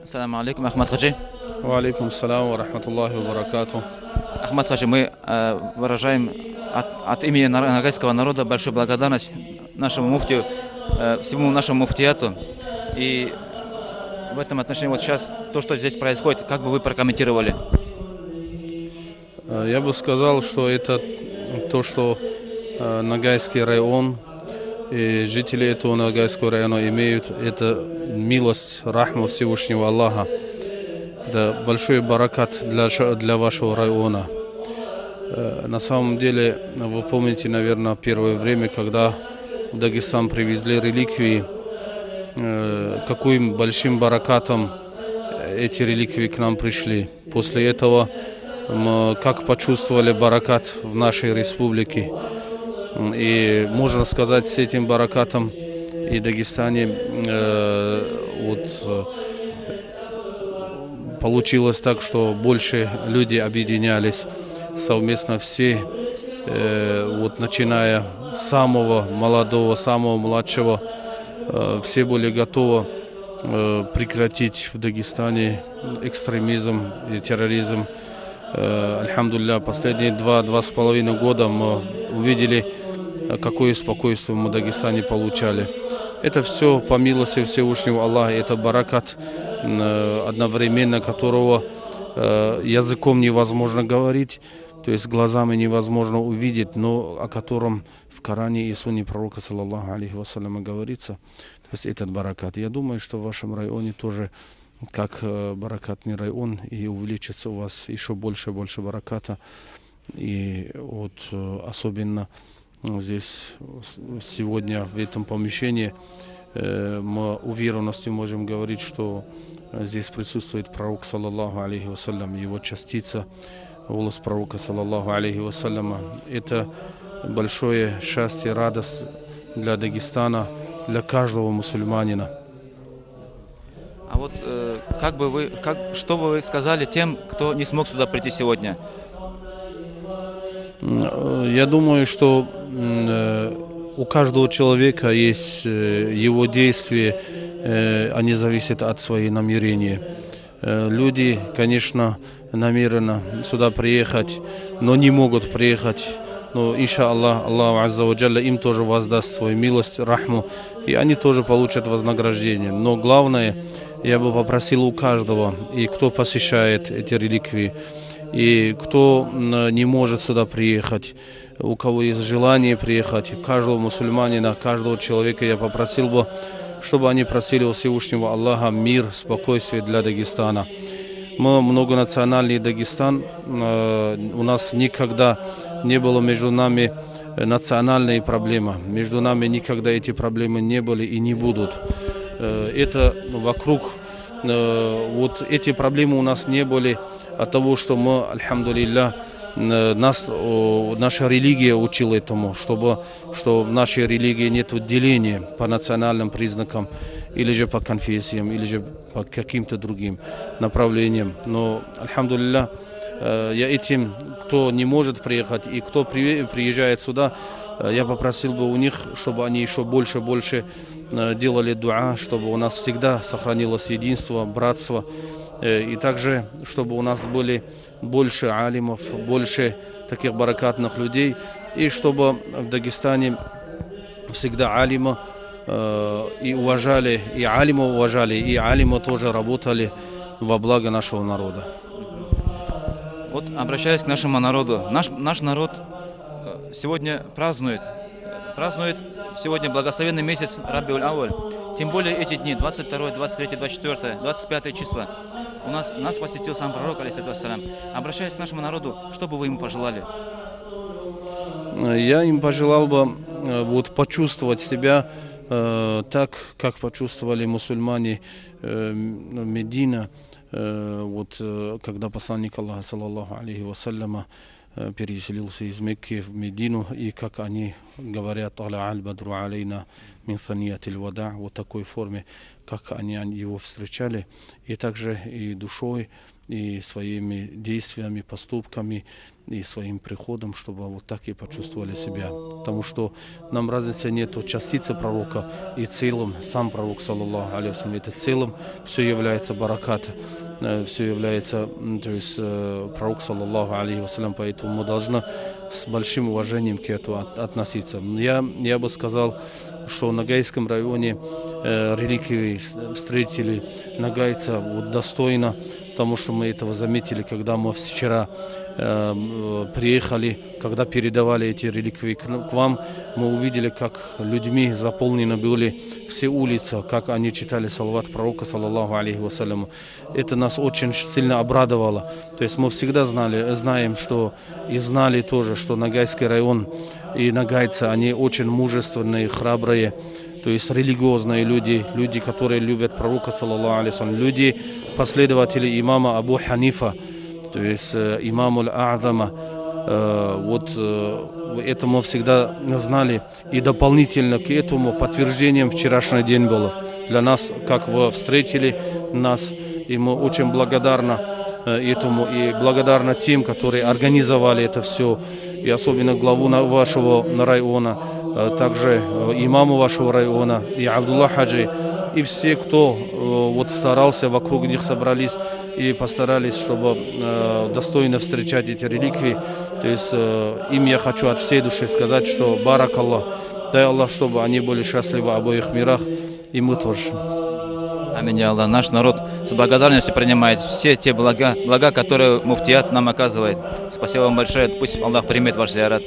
Ассаламу алейкум, Ахмад Хаджи. Валейкум салам ва рахматуллахи ва баракату. Ахмад Хаджи, мы выражаем от имени ногайского народа большую благодарность нашему муфтию, всему нашему муфтияту. И в этом отношении вот сейчас то, что здесь происходит, как бы вы прокомментировали? Я бы сказал, что это то, что Ногайский район и жители этого Ногайского района имеют, это милость, рахму Всевышнего Аллаха. Это большой баракат для вашего района. На самом деле, вы помните, наверное, первое время, когда в Дагестан привезли реликвии, каким большим баракатом эти реликвии к нам пришли. После этого мы как почувствовали баракат в нашей республике. И можно сказать, с этим баракатом и Дагестане получилось так, что больше люди объединялись совместно все, начиная с самого молодого, самого младшего, все были готовы прекратить в Дагестане экстремизм и терроризм. Альхамдулилля, последние 2–2,5 года мы увидели, какое спокойствие мы в Дагестане получали. Это все по милости Всевышнего Аллаха, это баракат, одновременно которого языком невозможно говорить, то есть глазами невозможно увидеть, но о котором в Коране и Сунне пророка саллаллаху алейхи вассаляма говорится. То есть этот баракат. Я думаю, что в вашем районе тоже как баракатный район, и увеличится у вас еще больше и больше бараката. И вот особенно здесь сегодня в этом помещении мы уверенностью можем говорить, что здесь присутствует пророк саллаллаху алейхи вассалям, его частица, голос пророка саллаллаху алейхи вассаляма. Это большое счастье, радость для Дагестана, для каждого мусульманина. А вот что бы вы сказали тем, кто не смог сюда прийти сегодня? Я думаю, что у каждого человека есть его действия, они зависят от своих намерений. Люди, конечно, намеренно сюда приехать, но не могут приехать. Но, иншаллах, Аллаху азза ва джалля им тоже воздаст свою милость, рахму, и они тоже получат вознаграждение. Но главное, я бы попросил у каждого, и кто посещает эти реликвии, и кто не может сюда приехать, у кого есть желание приехать, каждого мусульманина, каждого человека я попросил бы, чтобы они просили у Всевышнего Аллаха мир, спокойствие для Дагестана. Мы многонациональный Дагестан, у нас никогда не было между нами национальные проблемы, между нами никогда эти проблемы не были и не будут. Это вокруг, вот эти проблемы у нас не были от того, что мы, альхамдулилля, наша религия учила этому, что в нашей религии нет деления по национальным признакам, или же по конфессиям, или же по каким-то другим направлениям. Но, альхамдулилля, я этим, кто не может приехать и кто приезжает сюда, я попросил бы у них, чтобы они еще больше делали дуа, чтобы у нас всегда сохранилось единство, братство. И также, чтобы у нас были больше алимов, больше таких баракатных людей. И чтобы в Дагестане всегда алима и уважали, и алима уважали, и алима тоже работали во благо нашего народа. Вот обращаясь к нашему народу, наш народ сегодня празднует сегодня благословенный месяц Рабиуль Ауаль. Тем более эти дни, 22, 23, 24, 25 числа. Нас посетил сам пророк, алейхиссалату вассалям. Обращаясь к нашему народу, что бы вы ему пожелали? Я им пожелал бы почувствовать себя так, как почувствовали мусульмане Медина, когда посланник Аллаха, саллаллаху алейхи вассаляма, переселился из Мекки в Медину, и как они говорят «Аля аль-бадру алейна мин саниятиль вада», вот такой форме, как они его встречали, и также и душой, и своими действиями, поступками, и своим приходом, чтобы вот так и почувствовали себя. Потому что нам разницы нету частицы пророка и целым. Сам пророк, саллаллаху алейхи вассалям, это целым, все является баракат, все является, то есть пророк, саллаллаху алейхи вассалям, поэтому мы должны с большим уважением к этому относиться. Я бы сказал, что в Ногайском районе реликвии встретили нагайца вот достойно, потому что мы этого заметили, когда мы вчера приехали, когда передавали эти реликвии к вам, мы увидели, как людьми заполнены были все улицы, как они читали салават пророка, саллаллаху алейхи вассаляму. Это нас очень сильно обрадовало. То есть мы всегда знаем, что и знали тоже, что Ногайский район и нагайцы, они очень мужественные, храбрые, то есть религиозные люди, люди, которые любят пророка, саллаллаху алейхи вассалям, люди, последователи имама Абу Ханифа, то есть имаму Аль-А'зама. Вот это мы всегда знали. И дополнительно к этому подтверждением вчерашний день было. Для нас, как вы встретили нас, и мы очень благодарны этому, и благодарны тем, которые организовали это все, и особенно главу вашего района, также имаму вашего района, и Абдулла Хаджи, и все, кто вот старался, вокруг них собрались и постарались, чтобы достойно встречать эти реликвии. То есть им я хочу от всей души сказать, что барак Аллах, дай Аллах, чтобы они были счастливы в обоих мирах, и мы тоже. Аминь, я Аллах. Наш народ с благодарностью принимает все те блага, которые муфтият нам оказывает. Спасибо вам большое. Пусть Аллах примет ваш зиярат.